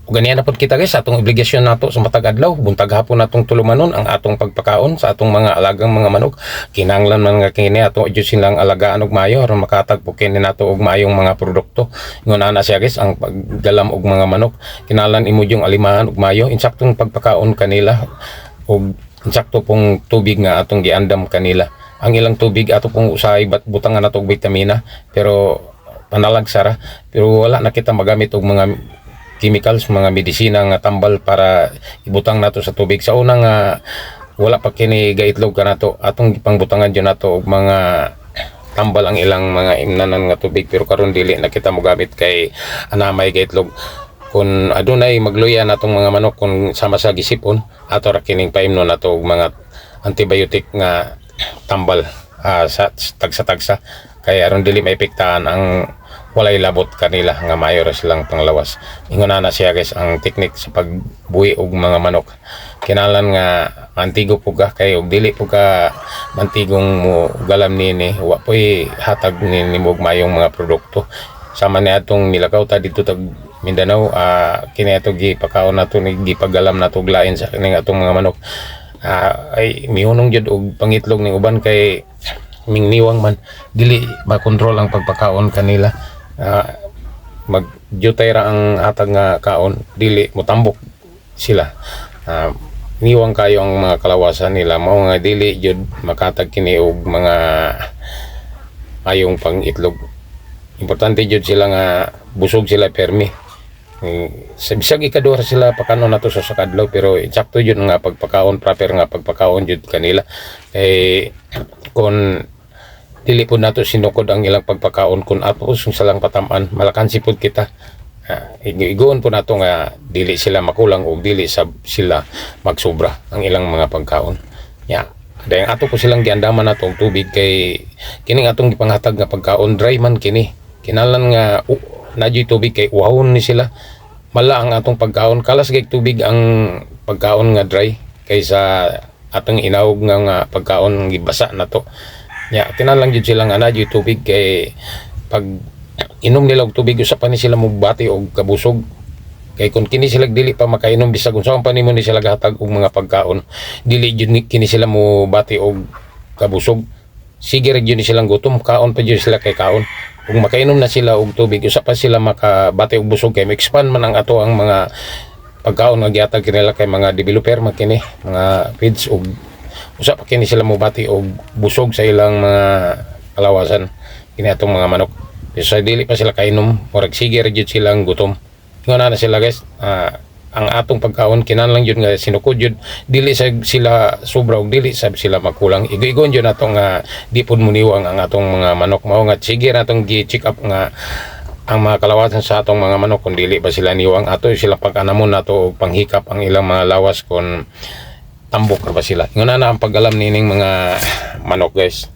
Ganyan na po kita guys, atong obligasyon nato sa matag adlaw, buntag hapon natong tulumanon ang atong pagpakaon sa atong mga alagang mga manok. Kinahanglan man nga kini ato jud silang alagaan og maayo aron makatag po kini nato og maayong mga produkto. Ingon ana siya guys, ang paggalam og mga manok, kinahanglan imo yung alimahan og maayo, insaktong pagpakaon kanila og insakto pong tubig nga atong giandam kanila. Ang ilang tubig ato pong usahay butangan nato og vitamina, pero panalag sara, pero wala na kita magamit og mga chemicals, mga medisina nga tambal para ibutang nato sa tubig. Sa unang wala pa kini gaitlog ka nato, atong gipangbutangan dyan nato og mga tambal ang ilang mga imnanan nga tubig, pero karon dili na kita mogamit kay anamay gaitlog. Kung adunay magluya natong mga manok, kung sama sa gisipon, ato ra kining paimno nato og mga antibiotic nga tambal sa tagsa-tagsa, kay aron dili maepektahan ang walay labot kanila nga maayo ra silang panglawas. Ingon na siya guys, ang teknik sa pagbuhi og mga manok, kinahanglan nga antigo po ka kay og dili po ka mantigong mo galam nini, wa poy hatag ni og mayong mga produkto. Sama ni atong milakaw ta dito tag Mindanao, kini ato gipakaon nato ni gipagalam nato og lain sa kining atong mga manok. Ay mihunong jud og pangitlog ning uban kay mingniwang man dili makontrol ang pagpakaon kanila. Magjutay ra ang hatag nga kaon, dili motambok sila. Niwang kayo ang mga kalawasan nila, mao nga dili jud makatag kini og mga ayong pangitlog. Importante jud sila nga busog sila permi. Sa bisag ikaduha sila pakanon nato sa sakadlaw, pero insakto jud nga pagpakaon, proper nga pagpakaon jud kanila. Kung dili po nato sinukod ang ilang pagpakaon, kung ato salang patamaan, malakansi po kita. Iguon po nato nga dili sila makulang o dili sila magsobra ang ilang mga pagkaon. Dahil ato po silang giandaman nato og tubig, kay kining atong gipanghatag nga pagkaon dry man kini. Kinahanglan nga nadyo'y tubig kay uhawon ni sila. Mala ang atong pagkaon, kalas gay tubig ang pagkaon nga dry kaysa atong inawog nga pagkaon gibasa nato. Kinahanglan jud sila nga nadyo'y tubig, kay pag inom nila og tubig usa pa ni sila mogbati og kabusog. Kay kung kini sila dili pa makainom, bisag unsa pa nimo ni sila gahatag og mga pagkaon, dili jud kini sila mo bati og kabusog. Sige ra jud ni silang gutom, kaon pa jud sila kay kaon. Kung makainom na sila og tubig, usa pa sila makabati og busog, kay ma-expand man ang ato ang mga pagkaon nga gihatag kinila kay mga developer man kini, mga feeds, og usa pa kini sila mo bati og busog sa ilang mga kalawasan kini atong mga manok. Sa dili pa sila kainom, murag sige ra jud silang gutom. Ingon na sila guys, ang atong pagkaon kinahanglan jud nga sinukod jud, dili sila sobra og dili sila makulang. Igo-igon jud nato nga di pud muniwang ang atong mga manok. Mao nga sige natong gi-check up nga ang mga kalawasan sa atong mga manok, kung dili ba sila niwang, ato sila pag-anamon nato og panghikap ang ilang mga lawas kung tambok ra ba sila. Ingon na ang pag-alam nining mga manok guys.